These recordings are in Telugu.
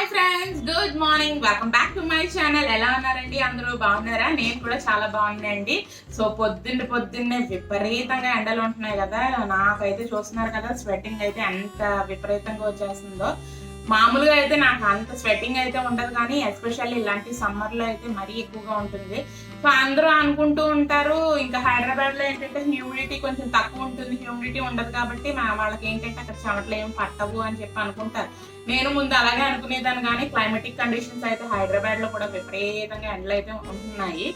Hi friends, good morning. Welcome back to my channel. ఎలా ఉన్నారండి? అందరూ బాగున్నారా? నేను కూడా చాలా బాగున్నానండి. సో పొద్దున్నే విపరీతంగా ఎండలు ఉంటున్నాయి కదా. నాకైతే చూస్తున్నారు కదా, స్వెట్టింగ్ అయితే ఎంత విపరీతంగా వచ్చేస్తుందో. మామూలుగా అయితే నాకు అంత స్వెట్టింగ్ అయితే ఉండదు, కానీ ఎస్పెషల్లీ ఇలాంటి సమ్మర్లో అయితే మరీ ఎక్కువగా ఉంటుంది. సో అందరూ అనుకుంటూ ఉంటారు, ఇంకా హైదరాబాద్లో ఏంటంటే హ్యూమిడిటీ కొంచెం తక్కువ ఉంటుంది, హ్యూమిడిటీ ఉండదు కాబట్టి వాళ్ళకి ఏంటంటే అక్కడ చెమటలు ఏం పట్టవు అని చెప్పి అనుకుంటారు. నేను ముందు అలాగే అనుకునేదాన్ని, కానీ క్లైమేటిక్ కండిషన్స్ అయితే హైదరాబాద్లో కూడా విపరీతంగా ఎండలు అయితే ఉంటున్నాయి.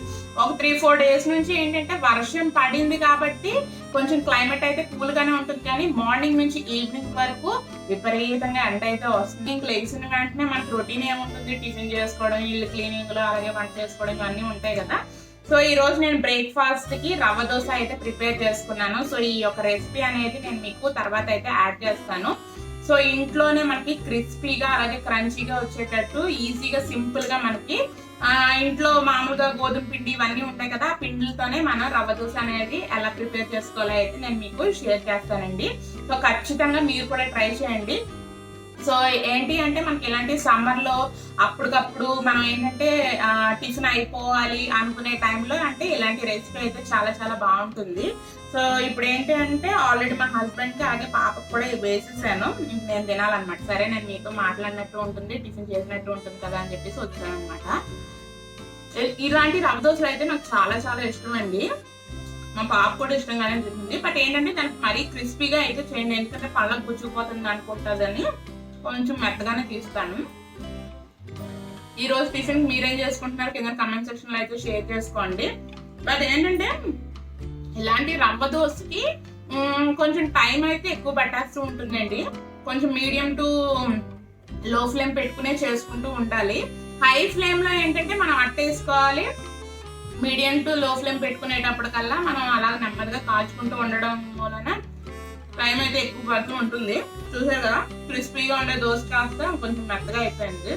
ఒక 3-4 డేస్ నుంచి ఏంటంటే వర్షం పడింది కాబట్టి కొంచెం క్లైమేట్ అయితే కూల్గానే ఉంటుంది, కానీ మార్నింగ్ నుంచి ఈవినింగ్ వరకు విపరీతంగా ఎండ అయితే వస్తుంది. ఇంక లేచిన వెంటనే మనకు రొటీన్ ఏముంటుంది, టిఫిన్ చేసుకోవడం, ఇల్లు క్లీనింగ్లు, అలాగే వంట చేసుకోవడం, ఇవన్నీ ఉంటాయి కదా. సో ఈ రోజు నేను బ్రేక్ఫాస్ట్ కి రవ్వ దోశ అయితే ప్రిపేర్ చేసుకున్నాను. సో ఈ యొక్క రెసిపీ అనేది నేను మీకు తర్వాత అయితే యాడ్ చేస్తాను. సో ఇంట్లోనే మనకి క్రిస్పీగా అలాగే క్రంచీగా వచ్చేటట్టు ఈజీగా సింపుల్ గా మనకి ఇంట్లో మామూలుగా గోధుమ పిండి ఇవన్నీ ఉంటాయి కదా, ఆ పిండిలతోనే మనం రవ్వ దోశ అనేది ఎలా ప్రిపేర్ చేసుకోవాలో అయితే నేను మీకు షేర్ చేస్తానండి. సో ఖచ్చితంగా మీరు కూడా ట్రై చేయండి. సో ఏంటి అంటే మనకి ఇలాంటి సమ్మర్లో అప్పటికప్పుడు మనం ఏంటంటే టిఫిన్ అయిపోవాలి అనుకునే టైంలో అంటే ఇలాంటి రెసిపీ అయితే చాలా చాలా బాగుంటుంది. సో ఇప్పుడు ఏంటి అంటే ఆల్రెడీ మా హస్బెండ్కి అలాగే పాపకు కూడా వేసేసాను, నేను తినాలన్నమాట. సరే నేను మీతో మాట్లాడినట్టు ఉంటుంది, టిఫిన్ చేసినట్టు ఉంటుంది కదా అని చెప్పేసి వచ్చాను అనమాట. ఇలాంటి రవ్వ దోశలు అయితే నాకు చాలా చాలా ఇష్టం అండి. మా పాప కూడా ఇష్టంగానే తింటుంది. బట్ ఏంటంటే దానికి మరీ క్రిస్పీగా అయితే చేయండి, ఎందుకంటే పళ్ళకు గుచ్చుకుపోతుంది అనుకుంటుందని కొంచెం మెత్తగానే తీస్తాను. ఈ రోజు టిఫిన్ మీరేం చేసుకుంటున్నారు కింద కమెంట్ సెక్షన్ లో అయితే షేర్ చేసుకోండి. బట్ ఏంటంటే ఇలాంటి రవ్వ దోశకి కొంచెం టైం అయితే ఎక్కువ పట్టేస్తూ ఉంటుందండి. కొంచెం మీడియం టు లో ఫ్లేమ్ పెట్టుకునే చేసుకుంటూ ఉండాలి. హై ఫ్లేమ్ లో ఏంటంటే మనం అట్టేసుకోవాలి, మీడియం టు లో ఫ్లేమ్ పెట్టుకునేటప్పటికల్లా మనం అలా నెమ్మదిగా కాల్చుకుంటూ ఉండడం వలన టైం అయితే ఎక్కువ పడుతూ ఉంటుంది. చూసారు కదా, క్రిస్పీగా ఉండే దోశ కాస్త కొంచెం మెత్తగా అయిపోయింది.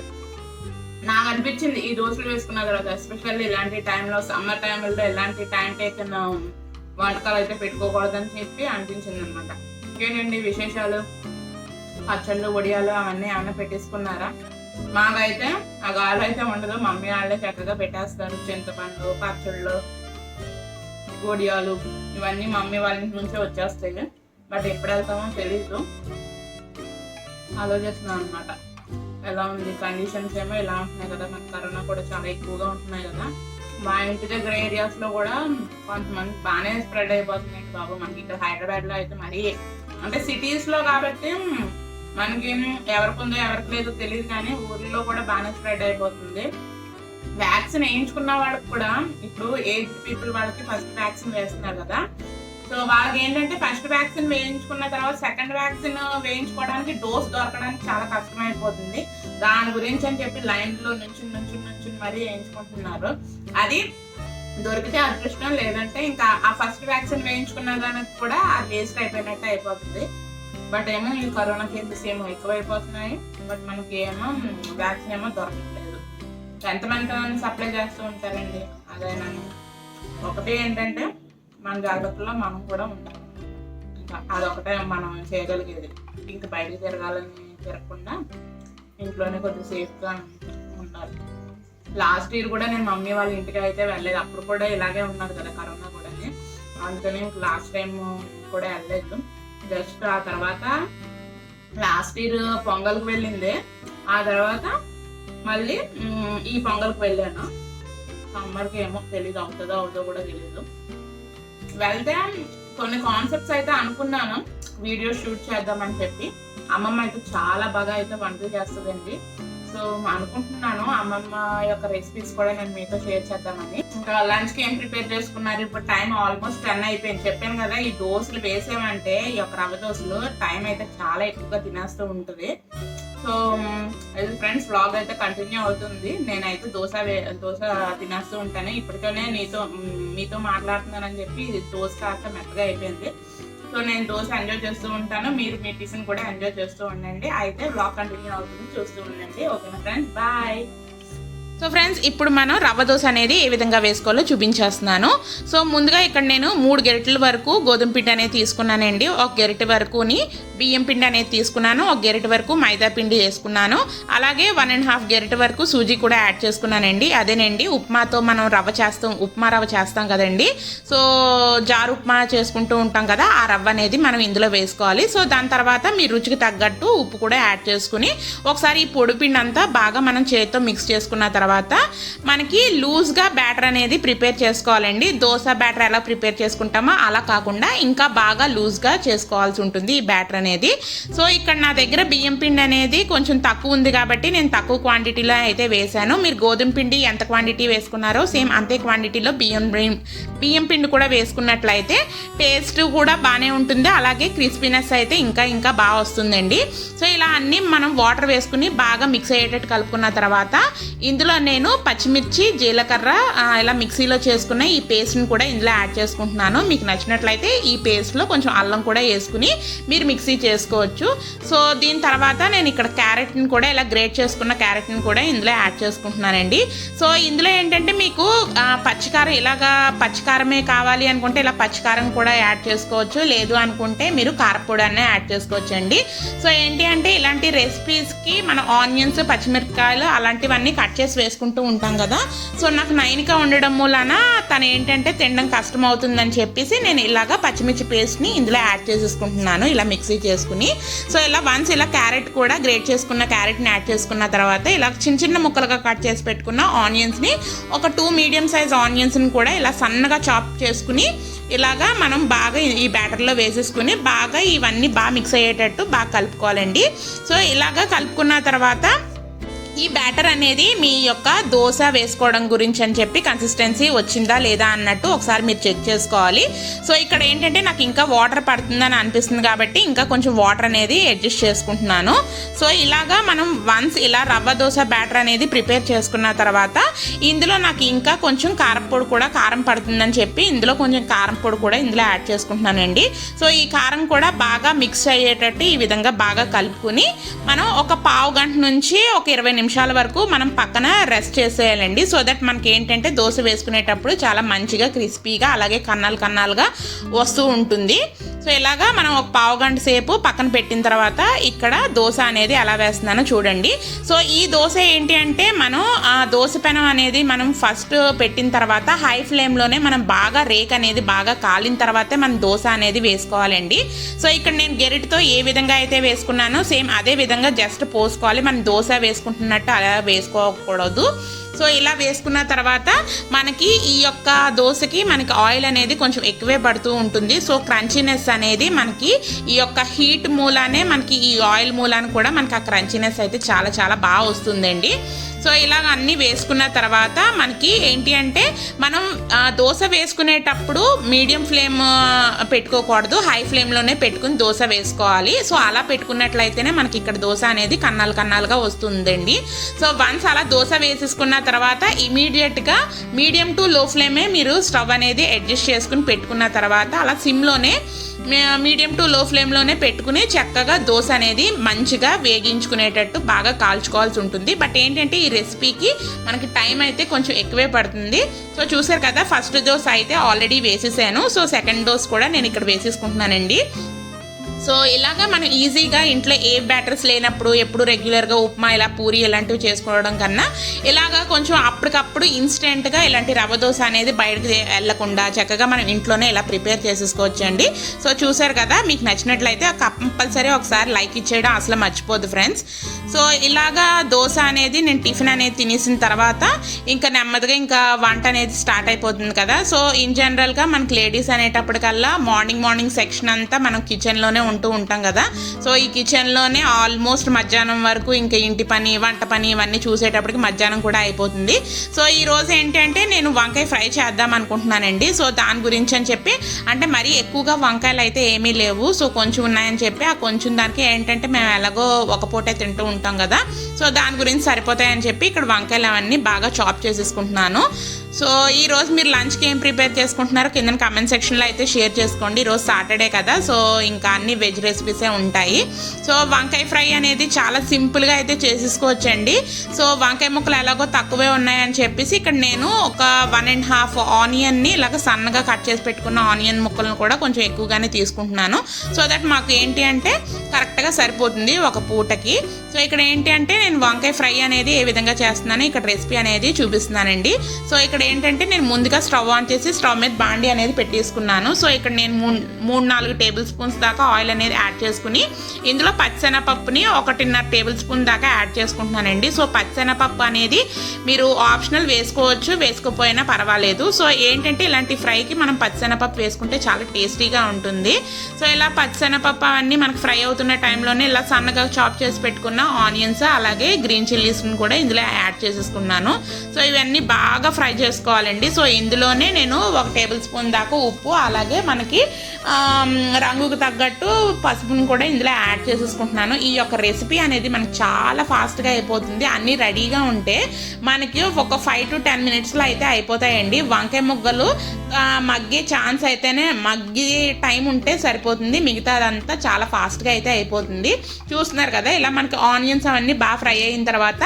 నాకు అనిపించింది ఈ దోశలు వేసుకున్న తర్వాత ఎస్పెషల్లీ ఇలాంటి టైంలో, సమ్మర్ టైంలో ఇలాంటి టైం టేకన్ వంటకాలు అయితే పెట్టుకోకూడదని చెప్పి అనిపించింది అనమాట. ఇంకేంటండి విశేషాలు? పచ్చళ్ళు, వడియాలు అవన్నీ ఏమైనా పెట్టేసుకున్నారా? మాకైతే ఆ గాలు అయితే ఉండదు, మమ్మీ వాళ్ళే చక్కగా పెట్టేస్తారు. చింతపండు, పచ్చళ్ళు, వడియాలు ఇవన్నీ మమ్మీ వాళ్ళ ఇంటి నుంచే వచ్చేస్తాయి. బట్ ఎప్పుడు వెళ్తామో తెలీదు, ఆలోచిస్తున్నాం అనమాట. ఎలా ఉంది కండిషన్స్ ఏమో ఇలా ఉంటున్నాయి కదా, మనకి కరోనా కూడా చాలా ఎక్కువగా ఉంటున్నాయి కదా. మా ఇంటి దగ్గర ఏరియాస్లో కూడా కొంతమంది బాగానే స్ప్రెడ్ అయిపోతున్నాయి బాబు. మనకి ఇక్కడ హైదరాబాద్లో అయితే మరీ అంటే సిటీస్లో కాబట్టి మనకి ఎవరికి ఉందో ఎవరికి లేదో తెలియదు, కానీ ఊర్లో కూడా బాగానే స్ప్రెడ్ అయిపోతుంది. వ్యాక్సిన్ వేయించుకున్న వాళ్ళకి కూడా ఇప్పుడు ఏజ్ పీపుల్ వాళ్ళకి ఫస్ట్ వ్యాక్సిన్ వేస్తున్నారు కదా. సో వాళ్ళకి ఏంటంటే ఫస్ట్ వ్యాక్సిన్ వేయించుకున్న తర్వాత సెకండ్ వ్యాక్సిన్ వేయించుకోవడానికి డోస్ దొరకడానికి చాలా కష్టమైపోతుంది. దాని గురించి అని చెప్పి లైన్లో నుంచి మరీ వేయించుకుంటున్నారు. అది దొరికితే అదృష్టం, లేదంటే ఇంకా ఆ ఫస్ట్ వ్యాక్సిన్ వేయించుకున్న దానికి కూడా అది వేస్ట్ అయిపోయినట్టు అయిపోతుంది. బట్ ఏమో ఈ కరోనా కేసెస్ ఏమో ఎక్కువైపోతున్నాయి, బట్ మనకి ఏమో వ్యాక్సిన్ ఏమో దొరకట్లేదు. ఎంతమంది సప్లై చేస్తూ ఉంటారండి. అదైనా ఒకటి ఏంటంటే మన జాగ్రత్తలో మనం కూడా ఉండాలి. ఇంకా అదొకటే మనం చేయగలిగేది. ఇంకా బయటకు తిరగకుండా ఇంట్లోనే కొద్దిగా సేఫ్గా ఉండాలి. లాస్ట్ ఇయర్ కూడా నేను మమ్మీ వాళ్ళ ఇంటికి అయితే వెళ్ళలేదు, అప్పుడు కూడా ఇలాగే ఉన్నారు కదా కరోనా కూడా, అందుకని లాస్ట్ టైం కూడా వెళ్ళలేదు. జస్ట్ ఆ తర్వాత లాస్ట్ ఇయర్ పొంగల్కి వెళ్ళింది, ఆ తర్వాత మళ్ళీ ఈ పొంగల్కి వెళ్ళాను. సమ్మర్కి ఏమో తెలీదు, అవుతుందో కూడా తెలీదు. వెళ్తే కొన్ని కాన్సెప్ట్స్ అయితే అనుకున్నాను వీడియో షూట్ చేద్దామని చెప్పి. అమ్మమ్మ అయితే చాలా బాగా అయితే వంటలు చేస్తుందండి. సో అనుకుంటున్నాను అమ్మమ్మ యొక్క రెసిపీస్ కూడా నేను మీతో షేర్ చేద్దామని. ఇంకా లంచ్కి ఏం ప్రిపేర్ చేసుకున్నారు? ఇప్పుడు టైం ఆల్మోస్ట్ 10 అయిపోయింది. చెప్పాను కదా, ఈ దోశలు వేసామంటే ఈ యొక్క రవ్వ దోశలు టైం అయితే చాలా ఎక్కువగా తినేస్తూ ఉంటుంది. సో ఇది ఫ్రెండ్స్, వ్లాగ్ అయితే కంటిన్యూ అవుతుంది. నేనైతే దోశ తినేస్తూ ఉంటాను. ఇప్పటికనే మీతో మాట్లాడుతున్నానని చెప్పి దోశ కాస్త మెత్తగా అయిపోయింది. సో నేను దోశ ఎంజాయ్ చేస్తూ ఉంటాను, మీరు మీ టిఫిన్ కూడా ఎంజాయ్ చేస్తూ ఉండండి. అయితే వ్లాగ్ కంటిన్యూ అవుతుంది, చూస్తూ ఉండండి. ఓకేనా ఫ్రెండ్స్, బాయ్. సో ఫ్రెండ్స్, ఇప్పుడు మనం రవ్వ దోశ అనేది ఏ విధంగా వేసుకోవాలో చూపించేస్తున్నాను. సో ముందుగా ఇక్కడ నేను 3 గరిటెల వరకు గోధుమ పిండి అనేది తీసుకున్నానండి. 1 గరిటె వరకుని బియ్యం పిండి అనేది తీసుకున్నాను. 1 గరిటె వరకు మైదా పిండి వేసుకున్నాను. అలాగే 1.5 గరిటె వరకు సూజీ కూడా యాడ్ చేసుకున్నానండి. అదేనండి, ఉప్మాతో మనం ఉప్మా రవ్వ చేస్తాం కదండి. సో జారు ఉప్మా చేసుకుంటూ ఉంటాం కదా, ఆ రవ్వ అనేది మనం ఇందులో వేసుకోవాలి. సో దాని తర్వాత మీ రుచికి తగ్గట్టు ఉప్పు కూడా యాడ్ చేసుకుని ఒకసారి ఈ పొడి పిండి అంతా బాగా మనం చేతితో మిక్స్ చేసుకున్న తర్వాత మనకి లూజ్గా బ్యాటర్ అనేది ప్రిపేర్ చేసుకోవాలండి. దోశ బ్యాటర్ ఎలా ప్రిపేర్ చేసుకుంటామో అలా కాకుండా ఇంకా బాగా లూజ్గా చేసుకోవాల్సి ఉంటుంది ఈ బ్యాటర్ అనేది. సో ఇక్కడ నా దగ్గర బియ్యం పిండి అనేది కొంచెం తక్కువ ఉంది కాబట్టి నేను తక్కువ క్వాంటిటీలో అయితే వేసాను. మీరు గోధుమ పిండి ఎంత క్వాంటిటీ వేసుకున్నారో సేమ్ అంతే క్వాంటిటీలో బియ్యం పిండి కూడా వేసుకున్నట్లయితే టేస్ట్ కూడా బాగానే ఉంటుంది. అలాగే క్రిస్పీనెస్ అయితే ఇంకా బాగా వస్తుందండి. సో ఇలా అన్నీ మనం వాటర్ వేసుకుని బాగా మిక్స్ అయ్యేటట్టు కలుపుకున్న తర్వాత ఇందులో నేను పచ్చిమిర్చి, జీలకర్ర ఇలా మిక్సీలో చేసుకున్న ఈ పేస్ట్ని కూడా ఇందులో యాడ్ చేసుకుంటున్నాను. మీకు నచ్చినట్లయితే ఈ పేస్ట్లో కొంచెం అల్లం కూడా వేసుకుని మీరు మిక్సీ చేసుకోవచ్చు. సో దీని తర్వాత నేను ఇక్కడ క్యారెట్ని కూడా ఇలా గ్రేట్ చేసుకున్న క్యారెట్ని కూడా ఇందులో యాడ్ చేసుకుంటున్నానండి. సో ఇందులో ఏంటంటే మీకు పచ్చికారమే కావాలి అనుకుంటే ఇలా పచ్చికారం కూడా యాడ్ చేసుకోవచ్చు. లేదు అనుకుంటే మీరు కారపొడి అనే యాడ్ చేసుకోవచ్చు అండి. సో ఏంటి అంటే ఇలాంటి రెసిపీస్కి మన ఆనియన్స్, పచ్చిమిరపకాయలు అలాంటివన్నీ కట్ చేసి వేసుకుంటూ ఉంటాం కదా. సో నాకు నైనిక ఉండడం మూలన తను ఏంటంటే తినడం కష్టం అవుతుందని చెప్పేసి నేను ఇలాగా పచ్చిమిర్చి పేస్ట్ని ఇందులో యాడ్ చేసేసుకుంటున్నాను ఇలా మిక్సీ చేసుకుని. సో ఇలా వన్స్ ఇలా క్యారెట్ కూడా గ్రేట్ చేసుకున్న క్యారెట్ని యాడ్ చేసుకున్న తర్వాత ఇలా చిన్న ముక్కలుగా కట్ చేసి పెట్టుకున్న ఆనియన్స్ని ఒక 2 మీడియం సైజ్ ఆనియన్స్ని కూడా ఇలా సన్నగా చాప్ చేసుకుని ఇలాగా మనం బాగా ఈ బ్యాటర్లో వేసేసుకుని బాగా ఇవన్నీ బాగా మిక్స్ అయ్యేటట్టు బాగా కలుపుకోవాలండి. సో ఇలాగా కలుపుకున్న తర్వాత ఈ బ్యాటర్ అనేది మీ యొక్క దోశ వేసుకోవడం గురించి అని చెప్పి కన్సిస్టెన్సీ వచ్చిందా లేదా అన్నట్టు ఒకసారి మీరు చెక్ చేసుకోవాలి. సో ఇక్కడ ఏంటంటే నాకు ఇంకా వాటర్ పడుతుందని అనిపిస్తుంది కాబట్టి ఇంకా కొంచెం వాటర్ అనేది అడ్జస్ట్ చేసుకుంటున్నాను. సో ఇలాగా మనం వన్స్ ఇలా రవ్వ దోశ బ్యాటర్ అనేది ప్రిపేర్ చేసుకున్న తర్వాత ఇందులో నాకు ఇంకా కొంచెం కారం పడుతుందని చెప్పి ఇందులో కొంచెం కారం పొడి కూడా ఇందులో యాడ్ చేసుకుంటున్నానండి. సో ఈ కారం కూడా బాగా మిక్స్ అయ్యేటట్టు ఈ విధంగా బాగా కలుపుకుని మనం ఒక పావు గంట నుంచి ఒక 20 నిమిషాల వరకు మనం పక్కన రెస్ట్ చేసేయాలండి. సో దట్ మనకి ఏంటంటే దోశ వేసుకునేటప్పుడు చాలా మంచిగా క్రిస్పీగా అలాగే కన్నాలుగా వస్తూ ఉంటుంది. సో ఇలాగా మనం ఒక పావు గంట సేపు పక్కన పెట్టిన తర్వాత ఇక్కడ దోశ అనేది ఎలా వేస్తున్నానో చూడండి. సో ఈ దోశ ఏంటి అంటే మనం ఆ దోశ పెనం అనేది మనం ఫస్ట్ పెట్టిన తర్వాత హై ఫ్లేమ్లోనే మనం బాగా రేక్ అనేది బాగా కాలిన తర్వాతే మనం దోశ అనేది వేసుకోవాలండి. సో ఇక్కడ నేను గెరిటితో ఏ విధంగా అయితే వేసుకున్నానో సేమ్ అదే విధంగా జస్ట్ పోసుకోవాలి. మనం దోశ వేసుకుంటున్నట్టు అలా వేసుకోకూడదు. సో ఇలా వేసుకున్న తర్వాత మనకి ఈ యొక్క దోశకి మనకి ఆయిల్ అనేది కొంచెం ఎక్కువే పడుతూ ఉంటుంది. సో క్రంచీనెస్ అనేది మనకి ఈ యొక్క హీట్ మూలానే మనకి ఈ ఆయిల్ మూలాన కూడా మనకి ఆ క్రంచీనెస్ అయితే చాలా బాగా వస్తుందండి. సో ఇలాగ అన్నీ వేసుకున్న తర్వాత మనకి ఏంటి అంటే మనం దోశ వేసుకునేటప్పుడు మీడియం ఫ్లేమ్ పెట్టుకోకూడదు, హై ఫ్లేమ్లోనే పెట్టుకుని దోశ వేసుకోవాలి. సో అలా పెట్టుకున్నట్లయితేనే మనకి ఇక్కడ దోశ అనేది కన్నాలుగా వస్తుందండి. సో వన్స్ అలా దోశ వేసేసుకున్న తర్వాత ఇమీడియట్గా మీడియం టు లో ఫ్లేమే మీరు స్టవ్ అనేది అడ్జస్ట్ చేసుకుని పెట్టుకున్న తర్వాత అలా సిమ్లోనే మీడియం టు లో ఫ్లేమ్లోనే పెట్టుకుని చక్కగా దోశ అనేది మంచిగా వేగించుకునేటట్టు బాగా కాల్చుకోవాల్సి ఉంటుంది. బట్ ఏంటంటే ఈ రెసిపీకి మనకి టైం అయితే కొంచెం ఎక్కువే పడుతుంది. సో చూసారు కదా, ఫస్ట్ డోస్ అయితే ఆల్రెడీ వేసేసాను. సో సెకండ్ డోస్ కూడా నేను ఇక్కడ వేసేసుకుంటున్నానండి. సో ఇలాగా మనం ఈజీగా ఇంట్లో ఏ బ్యాటర్స్ లేనప్పుడు ఎప్పుడు రెగ్యులర్గా ఉప్మా ఇలా పూరి ఇలాంటివి చేసుకోవడం కన్నా ఇలాగా కొంచెం అప్పటికప్పుడు ఇన్స్టెంట్గా ఇలాంటి రవ్వ దోశ అనేది బయటకు వెళ్ళకుండా చక్కగా మనం ఇంట్లోనే ఇలా ప్రిపేర్ చేసేసుకోవచ్చు అండి. సో చూసారు కదా, మీకు నచ్చినట్లయితే కంపల్సరీ ఒకసారి లైక్ ఇచ్చేయడం అసలు మర్చిపోద్దు ఫ్రెండ్స్. సో ఇలాగా దోశ అనేది నేను టిఫిన్ అనేది తినేసిన తర్వాత ఇంకా నెమ్మదిగా ఇంకా వంట అనేది స్టార్ట్ అయిపోతుంది కదా. సో ఇన్ జనరల్గా మనకి లేడీస్ అనేటప్పటికల్లా మార్నింగ్ సెక్షన్ అంతా మనం కిచెన్లోనే ఉంటూ ఉంటాం కదా. సో ఈ కిచెన్లోనే ఆల్మోస్ట్ మధ్యాహ్నం వరకు ఇంకా ఇంటి పని, వంట పని ఇవన్నీ చూసేటప్పటికి మధ్యాహ్నం కూడా అయిపోతుంది. సో ఈ రోజు ఏంటంటే నేను వంకాయ ఫ్రై చేద్దాం అనుకుంటున్నానండి. సో దాని గురించి అని చెప్పి అంటే మరీ ఎక్కువగా వంకాయలు అయితే ఏమీ లేవు. సో కొంచెం ఉన్నాయని చెప్పి ఆ కొంచెం దానికి ఏంటంటే మేము ఎలాగో ఒక పూటే తింటూ ఉంటాం కదా. సో దాని గురించి సరిపోతాయని చెప్పి ఇక్కడ వంకాయలు అవన్నీ బాగా చాప్ చేసేసుకుంటున్నాను. సో ఈరోజు మీరు లంచ్కి ఏం ప్రిపేర్ చేసుకుంటున్నారో కింద కామెంట్ సెక్షన్లో అయితే షేర్ చేసుకోండి. ఈరోజు సాటర్డే కదా, సో ఇంకా అన్ని వెజ్ రెసిపీసే ఉంటాయి. సో వంకాయ ఫ్రై అనేది చాలా సింపుల్గా అయితే చేసేసుకోవచ్చండి. సో వంకాయ ముక్కలు ఎలాగో తక్కువే ఉన్నాయని చెప్పేసి ఇక్కడ నేను ఒక 1.5 ఆనియన్ని ఇలాగ సన్నగా కట్ చేసి పెట్టుకున్న ఆనియన్ ముక్కలను కూడా కొంచెం ఎక్కువగానే తీసుకుంటున్నాను. సో దట్ మాకు ఏంటి అంటే కరెక్ట్గా సరిపోతుంది ఒక పూటకి. సో ఇక్కడ ఏంటి అంటే నేను వంకాయ ఫ్రై అనేది ఏ విధంగా చేస్తున్నాను ఇక్కడ రెసిపీ అనేది చూపిస్తున్నానండి. సో ఇక్కడ ఏంటంటే నేను ముందుగా స్టవ్ ఆన్ చేసి స్టవ్ మీద బాండి అనేది పెట్టేసుకున్నాను. సో ఇక్కడ నేను 3-4 టేబుల్ స్పూన్స్ దాకా ఆయిల్ అనేది యాడ్ చేసుకుని ఇందులో పచ్చిశనగపప్పుని 1.5 టేబుల్ స్పూన్ దాకా యాడ్ చేసుకుంటున్నానండి. సో పచ్చిశనగపప్పు అనేది మీరు ఆప్షనల్ వేసుకోవచ్చు, వేసుకోకపోయినా పర్వాలేదు. సో ఏంటంటే ఇలాంటి ఫ్రైకి మనం పచ్చిశనగపప్పు వేసుకుంటే చాలా టేస్టీగా ఉంటుంది. సో ఇలా పచ్చిశనగపప్పు అవన్నీ మనకు ఫ్రై అవుతున్న టైంలోనే ఇలా సన్నగా చాప్ చేసి పెట్టుకున్న ఆనియన్స్ అలాగే గ్రీన్ చిల్లీస్ని కూడా ఇందులో యాడ్ చేసేసుకున్నాను. సో ఇవన్నీ బాగా ఫ్రై చేసుకోవాలండి. సో ఇందులోనే నేను 1 టేబుల్ స్పూన్ దాకా ఉప్పు అలాగే మనకి రంగుకు తగ్గట్టు పసుపును కూడా ఇందులో యాడ్ చేసేసుకుంటున్నాను. ఈ యొక్క రెసిపీ అనేది మనకి చాలా ఫాస్ట్గా అయిపోతుంది. అన్నీ రెడీగా ఉంటే మనకి ఒక 5 to 10 మినిట్స్లో అయితే అయిపోతాయండి. వంకాయ ముగ్గలు మగ్గే ఛాన్స్ అయితేనే మగ్గే టైం ఉంటే సరిపోతుంది, మిగతా అదంతా చాలా ఫాస్ట్గా అయితే అయిపోతుంది. చూస్తున్నారు కదా ఇలా మనకి ఆనియన్స్ అవన్నీ బాగా ఫ్రై అయిన తర్వాత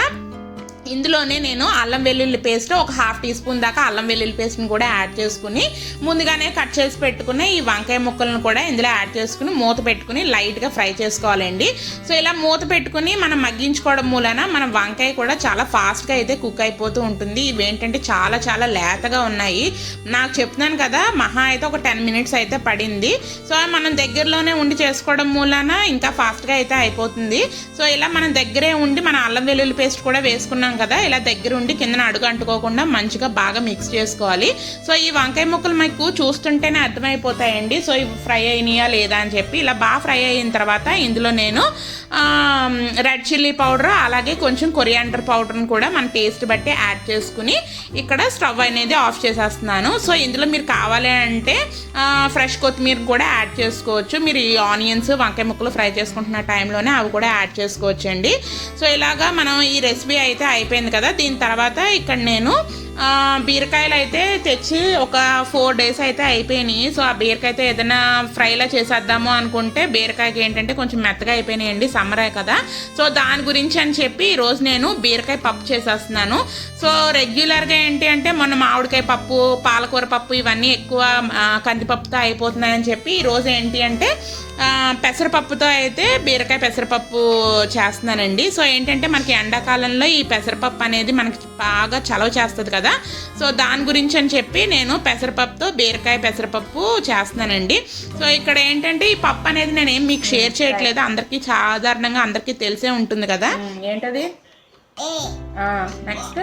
ఇందులోనే నేను అల్లం వెల్లుల్లి పేస్ట్ ఒక 1/2 టీ స్పూన్ దాకా అల్లం వెల్లుల్లి పేస్ట్ని కూడా యాడ్ చేసుకుని ముందుగానే కట్ చేసి పెట్టుకున్న ఈ వంకాయ ముక్కలను కూడా ఇందులో యాడ్ చేసుకుని మూత పెట్టుకుని లైట్గా ఫ్రై చేసుకోవాలండి. సో ఇలా మూత పెట్టుకుని మనం మగ్గించుకోవడం మూలన మన వంకాయ కూడా చాలా ఫాస్ట్గా అయితే కుక్ అయిపోతూ ఉంటుంది. ఇవేంటంటే చాలా చాలా లేతగా ఉన్నాయి. నాకు చెప్తున్నాను కదా మహా అయితే ఒక 10 మినిట్స్ అయితే పడింది. సో మనం దగ్గరలోనే ఉండి చేసుకోవడం మూలన ఇంకా ఫాస్ట్గా అయితే అయిపోతుంది. సో ఇలా మనం దగ్గరే ఉండి మన అల్లం వెల్లుల్లి పేస్ట్ కూడా వేసుకున్నాం కదా, ఇలా దగ్గర ఉండి కిందన అడుగు అంటుకోకుండా మంచిగా బాగా మిక్స్ చేసుకోవాలి. సో ఈ వంకాయ ముక్కలు మీకు చూస్తుంటేనే అర్థమైపోతాయండి సో ఇవి ఫ్రై అయినాయా లేదా అని చెప్పి. ఇలా బాగా ఫ్రై అయిన తర్వాత ఇందులో నేను రెడ్ చిల్లీ పౌడర్ అలాగే కొంచెం కొరియాండర్ పౌడర్ని కూడా మన టేస్ట్ బట్టి యాడ్ చేసుకుని ఇక్కడ స్టవ్ అనేది ఆఫ్ చేసేస్తున్నాను. సో ఇందులో మీరు కావాలి అంటే ఫ్రెష్ కొత్తిమీర కూడా యాడ్ చేసుకోవచ్చు. మీరు ఈ ఆనియన్స్ వంకాయ ముక్కలు ఫ్రై చేసుకుంటున్న టైంలోనే అవి కూడా యాడ్ చేసుకోవచ్చు అండి. సో ఇలాగా మనం ఈ రెసిపీ అయితే అయిపోయింది కదా. దీని తర్వాత ఇక్కడ నేను బీరకాయలు అయితే తెచ్చి ఒక 4 days అయితే అయిపోయినాయి. సో ఆ బీరకాయ అయితే ఏదైనా ఫ్రైలా చేసేద్దాము అనుకుంటే బీరకాయకి ఏంటంటే కొంచెం మెత్తగా అయిపోయినాయండి, సమ్మరే కదా. సో దాని గురించి అని చెప్పి ఈరోజు నేను బీరకాయ పప్పు చేసేస్తున్నాను. సో రెగ్యులర్గా ఏంటి అంటే మొన్న మామిడికాయ పప్పు పాలకూర పప్పు ఇవన్నీ ఎక్కువ కందిపప్పుతో అయిపోతున్నాయని చెప్పి ఈరోజు ఏంటి అంటే పెసరపప్పుతో అయితే బీరకాయ పెసరపప్పు చేస్తున్నానండి. సో ఏంటంటే మనకి ఎండాకాలంలో ఈ పెసరపప్పు అనేది మనకి బాగా చలవ చేస్తుంది కదా. సో దాని గురించి అని చెప్పి నేను పెసరపప్పుతో బీరకాయ పెసరపప్పు చేస్తున్నానండి. సో ఇక్కడ ఏంటంటే ఈ పప్పు అనేది నేనేం మీకు షేర్ చేయట్లేదు, అందరికీ సాధారణంగా అందరికీ తెలిసే ఉంటుంది కదా. ఏంటది నెక్స్ట్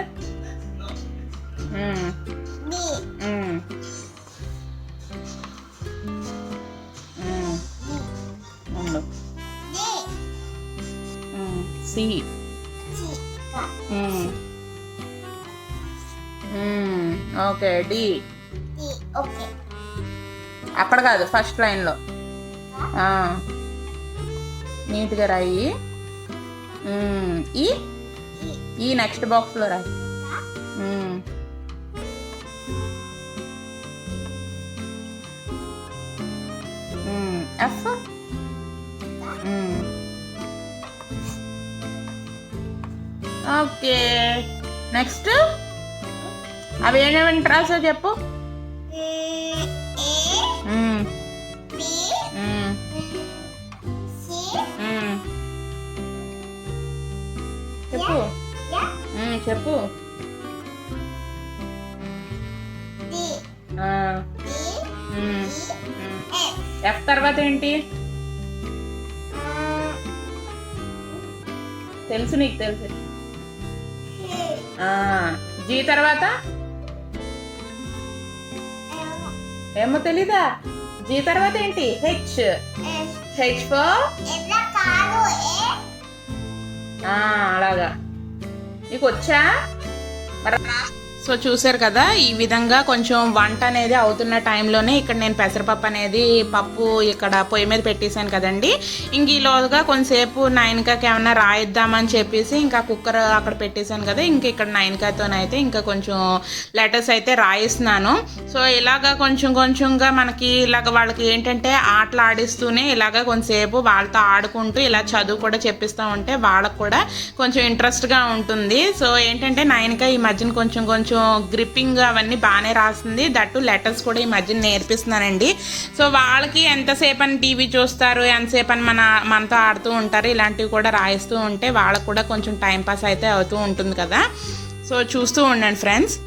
సి ఓకే డి అక్కడ కాదు ఫస్ట్ లైన్లో నీట్గా రాయి. ఈ నెక్స్ట్ బాక్స్లో రాయి. ఎఫ్ ఓకే నెక్స్ట్ అవి ఏమేమి రాసో చెప్పు. చెప్పు చెప్పు. ఎఫ్ తర్వాత ఏంటి తెలుసు, నీకు తెలుసు. జీ తర్వాత ఏమో తెలీదా. జీ తర్వాత ఏంటి హెచ్. హెచ్ ఫర్ అలాగా నీకు వచ్చా. సో చూసారు కదా, ఈ విధంగా కొంచెం వంట అనేది అవుతున్న టైంలోనే ఇక్కడ నేను పెసరపప్పు అనేది పప్పు ఇక్కడ పొయ్యి మీద పెట్టేశాను కదండి. ఇంక ఈలోగా కొంతసేపు నైన్కాకి ఏమన్నా రాయిద్దామని చెప్పేసి ఇంకా కుక్కర్ అక్కడ పెట్టేశాను కదా. ఇంక ఇక్కడ నైన్కాతోనైతే ఇంకా కొంచెం లెటర్స్ అయితే రాయిస్తున్నాను. సో ఇలాగా కొంచెంగా మనకి ఇలాగ వాళ్ళకి ఏంటంటే ఆటలు ఆడిస్తూనే ఇలాగ కొంతసేపు వాళ్ళతో ఆడుకుంటూ ఇలా చదువు కూడా చెప్పిస్తూ ఉంటే వాళ్ళకు కూడా కొంచెం ఇంట్రెస్ట్గా ఉంటుంది. సో ఏంటంటే నైన్కా ఈ మధ్యన కొంచెం గ్రిప్పింగ్ అవన్నీ బాగానే రాస్తుంది. దట్టు లెటర్స్ కూడా ఈ మధ్య నేర్పిస్తున్నానండి. సో వాళ్ళకి ఎంతసేపు అని టీవీ చూస్తారు, ఎంతసేపు అని మనతో ఆడుతూ ఉంటారు. ఇలాంటివి కూడా రాయిస్తూ ఉంటే వాళ్ళకు కూడా కొంచెం టైంపాస్ అయితే అవుతూ ఉంటుంది కదా. సో చూస్తూ ఉండండి ఫ్రెండ్స్.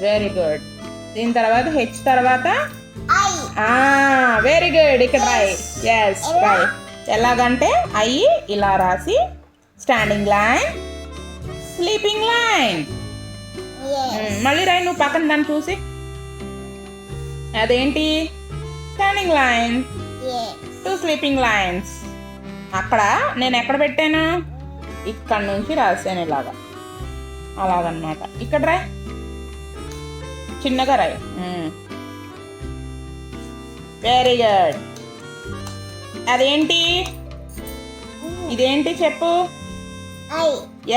Very good. దీని తర్వాత హెచ్ తర్వాత వెరీ గుడ్. ఇక్కడ రాయి. ఎస్ రాయి. ఎలాగంటే ఐ ఇలా రాసి స్టాండింగ్ లైన్, స్లీపింగ్ లైన్. మళ్ళీ రాయి నువ్వు పక్కన దాన్ని చూసి. అదేంటి స్టాండింగ్ లైన్, 2 స్లీపింగ్ లైన్స్. అక్కడ నేను ఎక్కడ పెట్టాను, ఇక్కడ నుంచి రాసాను ఇలాగా, అలాగనమాట. ఇక్కడ రాయి, చిన్నగా రాయి. Very good. అదేంటి, ఇదేంటి చెప్పు.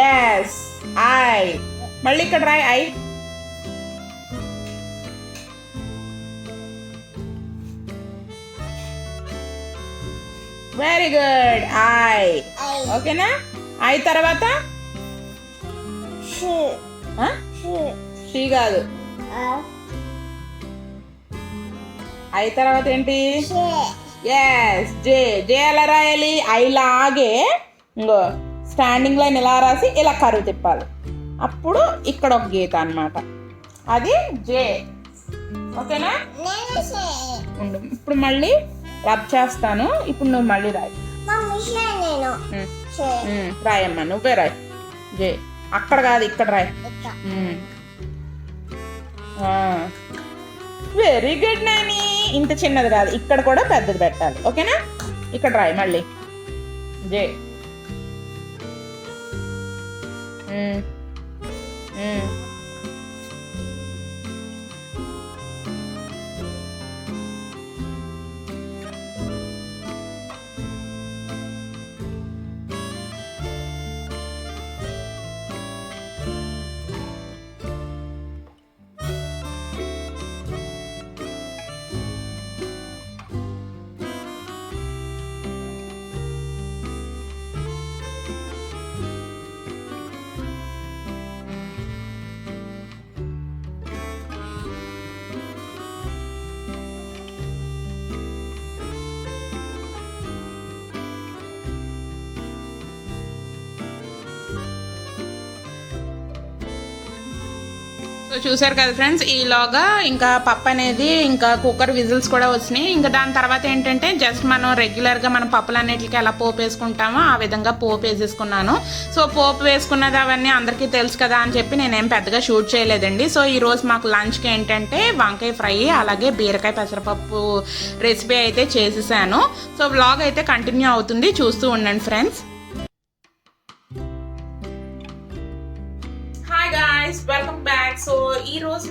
S I. మళ్ళీ ఇక్కడ రాయి ఐ. Very good I. ఓకేనా. ఐ తర్వాత షీ కాదు, ఐ తర్వాత ఏంటి, ఎస్ జే. జే ఎలా రాయాలి, ఐ లాగే ఇంకో స్టాండింగ్ లైన్ ఇలా రాసి ఇలా కరువు తిప్పాలి. అప్పుడు ఇక్కడ ఒక గీత అన్నమాట, అది జే. ఓకేనా. ఇప్పుడు మళ్ళీ రబ్ చేస్తాను. ఇప్పుడు నువ్వు మళ్ళీ రాయి. రాయమ్మా, నువ్వే రాయి. జే అక్కడ కాదు, ఇక్కడ రాయి. Very good Nani. ఇంత చిన్నది కాదు, ఇక్కడ కూడా పెద్దది పెట్టాలి. ఓకేనా. ఇక్కడ రాయి మళ్ళీ జే. సో చూసారు కదా ఫ్రెండ్స్, ఈలోగా ఇంకా పప్పు అనేది ఇంకా కుక్కర్ విజిల్స్ కూడా వచ్చినాయి. ఇంకా దాని తర్వాత ఏంటంటే జస్ట్ మనం రెగ్యులర్గా మనం పప్పులన్నిటికీ ఎలా పోపు వేసుకుంటామో ఆ విధంగా పోపు వేసేసుకున్నాను. సో పోపు వేసుకున్నది అవన్నీ అందరికీ తెలుసు కదా అని చెప్పి నేనేం పెద్దగా షూట్ చేయలేదండి. సో ఈరోజు మాకు లంచ్కి ఏంటంటే వంకాయ ఫ్రై అలాగే బీరకాయ పెసరపప్పు రెసిపీ అయితే చేసేసాను. సో వ్లాగ్ అయితే కంటిన్యూ అవుతుంది, చూస్తూ ఉండండి ఫ్రెండ్స్. Welcome back. సో ఈ రోజు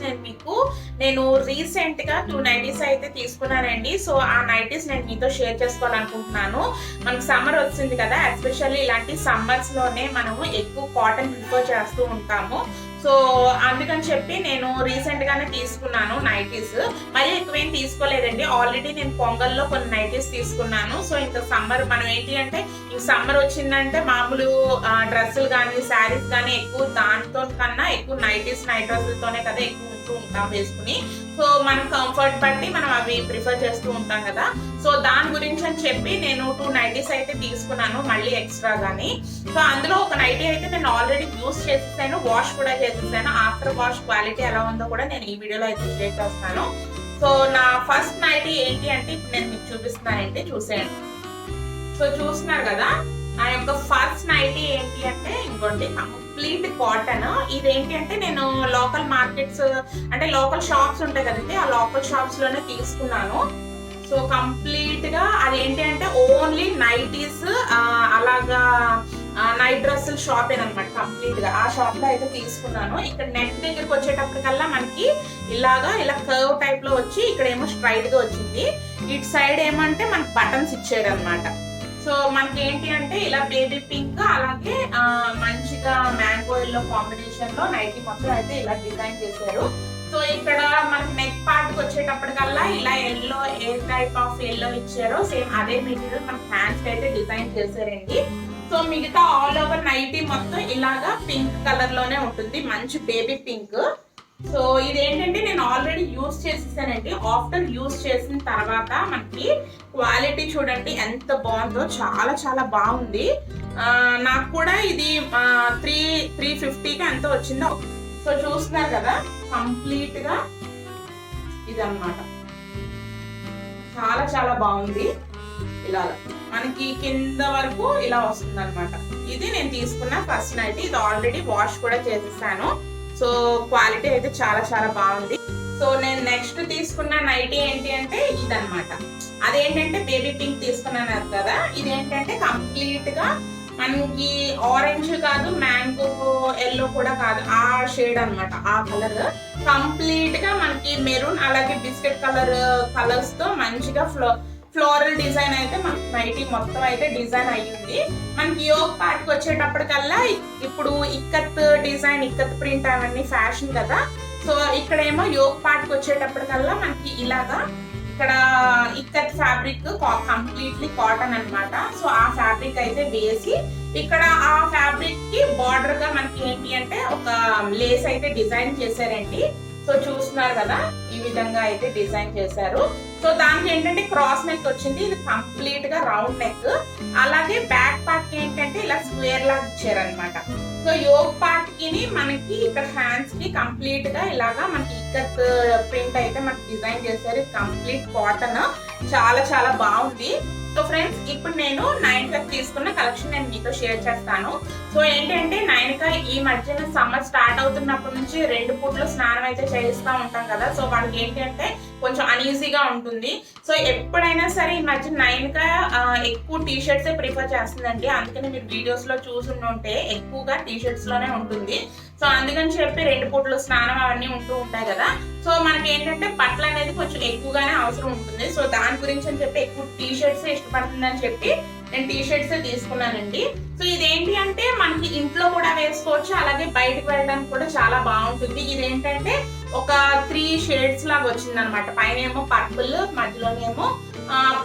నేను రీసెంట్ గా 2 నైటీస్ అయితే తీసుకున్నానండి. సో ఆ నైటీస్ నేను మీతో షేర్ చేసుకోవాలనుకుంటున్నాను. మనకు సమ్మర్ వచ్చింది కదా, ఎస్పెషల్లీ ఇలాంటి సమ్మర్స్ లోనే మనము ఎక్కువ కాటన్ ప్రిఫర్ చేస్తూ ఉంటాము. సో అందుకని చెప్పి నేను రీసెంట్ గానే తీసుకున్నాను నైటీస్. మళ్ళీ ఎక్కువేం తీసుకోలేదండి. ఆల్రెడీ నేను పొంగల్లో కొన్ని నైటీస్ తీసుకున్నాను. సో ఇంకా సమ్మర్ మనం ఏంటి అంటే ఇంక సమ్మర్ వచ్చిందంటే మామూలు డ్రెస్సులు కానీ శారీస్ కానీ ఎక్కువ దాంతో కన్నా ఎక్కువ నైట్ డ్రెస్సులతోనే కదా ఎక్కువ ఉంటూ ఉంటాం వేసుకుని. సో మనం కంఫర్ట్ బట్టి మనం అవి ప్రిఫర్ చేస్తూ ఉంటాం కదా. సో దాని గురించి అని చెప్పి నేను 2 నైటీస్ అయితే తీసుకున్నాను మళ్ళీ ఎక్స్ట్రా గానీ. సో అందులో ఒక నైటీ అయితే నేను ఆల్రెడీ యూస్ చేసేసాను, వాష్ కూడా చేసేసాను. ఆఫ్టర్ వాష్ క్వాలిటీ ఎలా ఉందో కూడా నేను ఈ వీడియోలో అయితే షేర్ చేస్తాను. సో నా ఫస్ట్ నైటీ ఏంటి అంటే ఇప్పుడు నేను మీకు చూపిస్తున్నానంటే చూసేయండి. సో చూస్తున్నారు కదా, నా యొక్క ఫస్ట్ నైటీ ఏంటి అంటే ఇంకోటి కంప్లీట్ కాటన్. ఇదేంటి అంటే నేను లోకల్ మార్కెట్స్ అంటే లోకల్ షాప్స్ ఉంటాయి కదండి, ఆ లోకల్ షాప్స్ లోనే తీసుకున్నాను. సో కంప్లీట్ గా అదేంటి అంటే ఓన్లీ నైటీస్ అలాగా నైట్ డ్రెస్సుల షాప్ అనమాట. కంప్లీట్ గా ఆ షాప్ లో అయితే తీసుకున్నాను. ఇక్కడ నెక్ దగ్గరికి వచ్చేటప్పటికల్లా మనకి ఇలా కర్వ్ టైప్ లో వచ్చి ఇక్కడ ఏమో స్ట్రైట్ గా వచ్చింది. ఇటు సైడ్ ఏమంటే మనకి బటన్స్ ఇచ్చారు అనమాట. సో మనకి ఏంటి అంటే ఇలా బేబీ పింక్ అలాగే మంచిగా మ్యాంగో ఎల్లో కాంబినేషన్ లో నైటీ మొత్తం అయితే ఇలా డిజైన్ చేశారు. సో ఇక్కడ మనకి నెక్ పార్ట్ కి వచ్చేటప్పటికల్లా ఇలా yellow A type of yellow ఇచ్చారో సేమ్ అదే మెటీరియల్ మన హ్యాండ్స్ అయితే డిజైన్ చేశారండి. సో మిగతా ఆల్ ఓవర్ నైటీ మొత్తం ఇలాగా పింక్ కలర్ లోనే ఉంటుంది, మంచి బేబీ పింక్. సో ఇదేంటంటే నేను ఆల్రెడీ యూజ్ చేసేసానండి. ఆఫ్టర్ యూజ్ చేసిన తర్వాత మనకి క్వాలిటీ చూడండి ఎంత బాగుందో, చాలా చాలా బాగుంది. నాకు కూడా ఇది 350కి ఎంత వచ్చిందో. సో చూస్తున్నారు కదా కంప్లీట్ గా ఇది అన్నమాట, చాలా చాలా బాగుంది. ఇలా మనకి కింద వరకు ఇలా వస్తుంది అనమాట. ఇది నేను తీసుకున్న ఫస్ట్ నైట్, ఇది ఆల్రెడీ వాష్ కూడా చేసేసాను. సో క్వాలిటీ అయితే చాలా చాలా బాగుంది. సో నేను నెక్స్ట్ తీసుకున్న నైటీ ఏంటి అంటే ఇదన్నమాట. అదేంటంటే బేబీ పింక్ తీసుకున్నాను కదా, ఇదేంటంటే కంప్లీట్ గా మనకి ఆరెంజ్ కాదు, మ్యాంగో ఎల్లో కూడా కాదు, ఆ షేడ్ అన్నమాట. ఆ కలర్ కంప్లీట్ గా మనకి మెరూన్ అలాగే బిస్కెట్ కలర్స్ తో మంచిగా ఫ్లోరల్ డిజైన్ అయితే మనకి నైటీ మొత్తం అయితే డిజైన్ అయ్యింది. మనకి యోగ్ పార్ట్ కి వచ్చేటప్పటికల్లా ఇప్పుడు ఇక్కత్ డిజైన్, ఇక్కత్ ప్రింట్ అవన్నీ ఫ్యాషన్ కదా. సో ఇక్కడేమో యోగ్ పార్ట్ కి వచ్చేటప్పటికల్లా మనకి ఇలాగా ఇక్కడ ఇక్కత్ ఫ్యాబ్రిక్ కంప్లీట్లీ కాటన్ అన్నమాట. సో ఆ ఫ్యాబ్రిక్ అయితే వేసి ఇక్కడ ఆ ఫ్యాబ్రిక్ కి బార్డర్ గా మనకి ఏంటి అంటే ఒక లేస్ అయితే డిజైన్ చేశారండి. సో చూస్తున్నారు కదా ఈ విధంగా అయితే డిజైన్ చేశారు. సో దానికి ఏంటంటే క్రాస్ నెక్ వచ్చింది, ఇది కంప్లీట్ గా రౌండ్ నెక్. అలాగే బ్యాక్ పార్ట్ ఏంటంటే ఇలా స్క్వేర్ లాగా ఇచ్చారనమాట. సో యోగ్ పార్ట్ కి మనకి ఇక్కడ హ్యాండ్స్ కి కంప్లీట్ గా ఇలాగా మనకి ఇక్కత్ ప్రింట్ అయితే మనకి డిజైన్ చేశారు. కంప్లీట్ కాటన్, చాలా చాలా బాగుంది. సో ఫ్రెండ్స్ ఇప్పుడు నేను నైన్కా తీసుకున్న కలెక్షన్ నేను మీతో షేర్ చేస్తాను. సో ఏంటంటే నైన్కా ఈ మధ్యన సమ్మర్ స్టార్ట్ అవుతున్నప్పటి నుంచి 2 పూటలు స్నానం అయితే చేయిస్తూ ఉంటాం కదా. సో వాళ్ళకి ఏంటంటే కొంచెం అనీజీగా ఉంటుంది. సో ఎప్పుడైనా సరే ఈ మధ్య నైన్కా ఎక్కువ టీ షర్ట్సే ప్రిఫర్ చేస్తుందండి. అందుకని మీరు వీడియోస్ లో చూసుంటే ఎక్కువగా టీ షర్ట్స్ లోనే ఉంటుంది. సో అందుకని చెప్పి 2 పూటలు స్నానం అవన్నీ ఉంటూ ఉంటాయి కదా. సో మనకి ఏంటంటే బట్టలు అనేది కొంచెం ఎక్కువగానే అవసరం ఉంటుంది. సో దాని గురించి అని చెప్పి ఎక్కువ టీ షర్ట్స్ ఇష్టపడుతుందని చెప్పి నేను టీ షర్ట్స్ తీసుకున్నానండి. సో ఇదేంటి అంటే మనకి ఇంట్లో కూడా వేసుకోవచ్చు, అలాగే బయటకు వెళ్ళడానికి కూడా చాలా బాగుంటుంది. ఇదేంటంటే ఒక 3 షేడ్స్ లాగా వచ్చింది అనమాట. పైన ఏమో పర్పుల్, మధ్యలోనేమో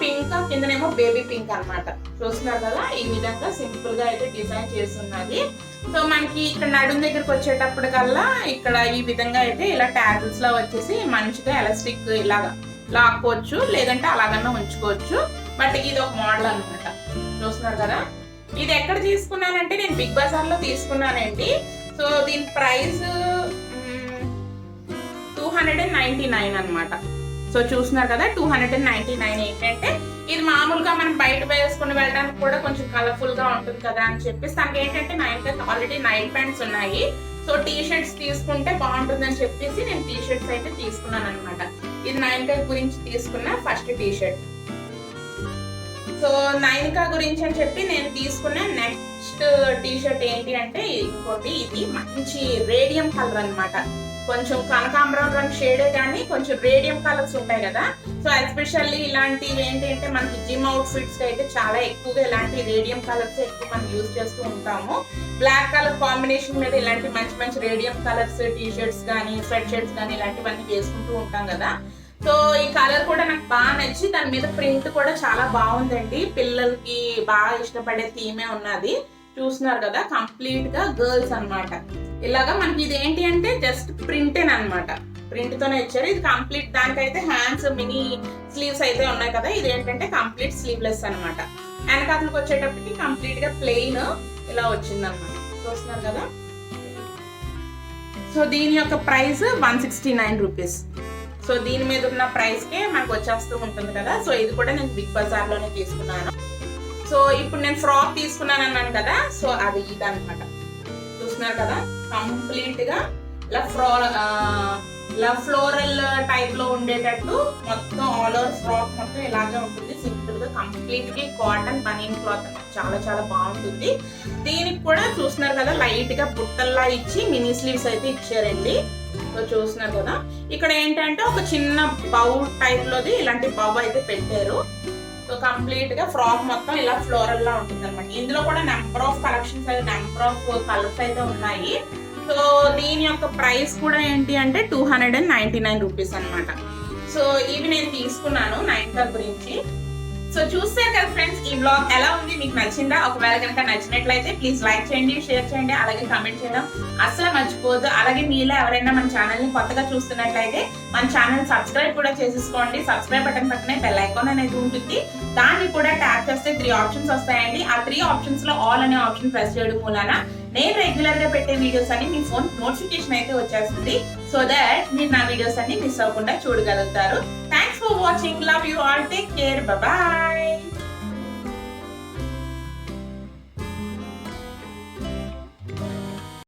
పింక్, కిందనేమో బేబీ పింక్ అన్నమాట. చూస్తున్నారు కదా ఈ విధంగా సింపుల్ గా అయితే డిజైన్ చేస్తున్నది. సో మనకి ఇక్కడ నడుం దగ్గరకు వచ్చేటప్పటికల్లా ఇక్కడ ఈ విధంగా అయితే ఇలా ట్యాగిల్స్ లా వచ్చేసి మంచిగా ఎలాస్టిక్ ఇలాగా లాక్కోవచ్చు, లేదంటే అలాగన్నా ఉంచుకోవచ్చు. బట్ ఇది ఒక మోడల్ అన్నమాట. చూస్తున్నారు కదా ఇది ఎక్కడ తీసుకున్నానంటే నేను బిగ్ బజార్ లో తీసుకున్నానండి. సో దీని ప్రైస్ 299 అన్నమాట. సో చూస్తున్నారు కదా 299. ఏంటంటే ఇది మామూలుగా మనం బయట వేసుకుని వెళ్ళడానికి కూడా కొంచెం కలర్ఫుల్ గా ఉంటుంది కదా అని చెప్పేసి దానికి ఏంటంటే ఆల్రెడీ నైట్ ప్యాంట్స్ ఉన్నాయి. సో టీ షర్ట్స్ తీసుకుంటే బాగుంటుంది అని చెప్పేసి నేను టీ షర్ట్స్ అయితే తీసుకున్నాను అనమాట. ఇది నైన్కా గురించి తీసుకున్న ఫస్ట్ టీ షర్ట్. సో నైన్కా గురించి అని చెప్పి నేను తీసుకున్న నెక్స్ట్ టీ షర్ట్ ఏంటి అంటే ఇంకోటి, ఇది మంచి రేడియం కలర్ అన్నమాట. కొంచెం కనకాంబరం రంగు షేడే కానీ కొంచెం రేడియం కలర్స్ ఉంటాయి కదా. సో ఎస్పెషల్లీ ఇలాంటివి ఏంటి అంటే మనకి జిమ్ అవుట్ ఫిట్స్ అయితే చాలా ఎక్కువగా ఇలాంటి రేడియం కలర్స్ ఎక్కువ మనం యూజ్ చేస్తూ ఉంటాము. బ్లాక్ కలర్ కాంబినేషన్ మీద ఇలాంటి మంచి మంచి రేడియం కలర్స్ టీ షర్ట్స్ కానీ స్వెట్ షర్ట్స్ కానీ ఇలాంటివన్నీ వేసుకుంటూ ఉంటాం కదా. సో ఈ కలర్ కూడా నాకు బాగా నచ్చి దాని మీద ప్రింట్ కూడా చాలా బాగుందండి. పిల్లలకి బాగా ఇష్టపడే థీమే ఉన్నది. చూస్తున్నారు కదా కంప్లీట్ గా గర్ల్స్ అన్నమాట. ఇలాగా మనకి ఇది ఏంటి అంటే జస్ట్ ప్రింటేన్ అన్నమాట, ప్రింట్ తోనే ఇచ్చారు. ఇది కంప్లీట్ దానికైతే హ్యాండ్స్ మినీ స్లీవ్స్ అయితే ఉన్నాయి కదా. ఇది ఏంటంటే కంప్లీట్ స్లీవ్లెస్ అన్నమాట. వెనకాతలకు వచ్చేటప్పటికి కంప్లీట్ గా ప్లెయిన్ ఇలా వచ్చింది అన్నమాట. చూస్తున్నారు కదా. సో దీని యొక్క ప్రైస్ 169 రూపీస్. సో దీని మీద ఉన్న ప్రైస్ కే మనకు వచ్చేస్తూ ఉంటుంది కదా. సో ఇది కూడా నేను బిగ్ బజార్ లోనే తీసుకున్నాను. సో ఇప్పుడు నేను ఫ్రాక్ తీసుకున్నాను అన్నాను కదా. సో అది ఇదన్నమాట. చూస్తున్నారు కదా కంప్లీట్ గా ఇలా ఫ్లోరల్ టైప్ లో ఉండేటట్టు మొత్తం ఆల్ ఓవర్ ఫ్రాక్ మొత్తం ఇలాగే ఉంటుంది. సింపుల్ గా కంప్లీట్ గా కాటన్ బనీన్ క్లాత్ చాలా చాలా బాగుంటుంది. దీనికి కూడా చూస్తున్నారు కదా లైట్ గా బుట్టల్లా ఇచ్చి మినీ స్లీవ్స్ అయితే ఇచ్చారండి. సో చూస్తున్నారు కదా ఇక్కడ ఏంటంటే ఒక చిన్న బౌ టైప్ లోది ఇలాంటి బౌ అయితే పెట్టారు. సో కంప్లీట్ గా ఫ్రాక్ మొత్తం ఇలా ఫ్లోరల్ లా ఉంటుంది అనమాట. ఇందులో కూడా నెంబర్ ఆఫ్ కలెక్షన్స్ అయితే నెంబర్ ఆఫ్ కలర్స్ అయితే ఉన్నాయి. సో దీని యొక్క ప్రైస్ కూడా ఏంటి అంటే 299 రూపీస్ అనమాట. సో ఇవి నేను తీసుకున్నాను నైన్కా గురించి. సో చూస్తారు కదా ఫ్రెండ్స్, ఈ బ్లాగ్ ఎలా ఉంది, మీకు నచ్చిందా? ఒకవేళ కనుక నచ్చినట్లయితే ప్లీజ్ లైక్ చేయండి, షేర్ చేయండి, అలాగే కామెంట్ చేయడం అస్సలు మర్చిపోవద్దు. అలాగే మీలో ఎవరైనా మన ఛానల్ ని కొత్తగా చూస్తున్నట్లయితే మన ఛానల్ సబ్స్క్రైబ్ కూడా చేసేసుకోండి. సబ్స్క్రైబ్ బటన్ పక్కనే బెల్ ఐకాన్ అనేది ఉంటుంది, దాన్ని కూడా ట్యాప్ చేస్తే 3 ఆప్షన్స్ వస్తాయండి. ఆ 3 ఆప్షన్స్ లో ఆల్ అనే ఆప్షన్ ప్రెస్ చేయడం మూలన నేను రెగ్యులర్ గా పెట్టే వీడియోస్ అన్ని మీ ఫోన్ నోటిఫికేషన్ అయితే వచ్చేస్తుంది. సో దట్ మీరు నా వీడియోస్ అన్ని మిస్ అవ్వకుండా చూడగలుగుతారు. Thanks for watching. Love you all. Take care. Bye.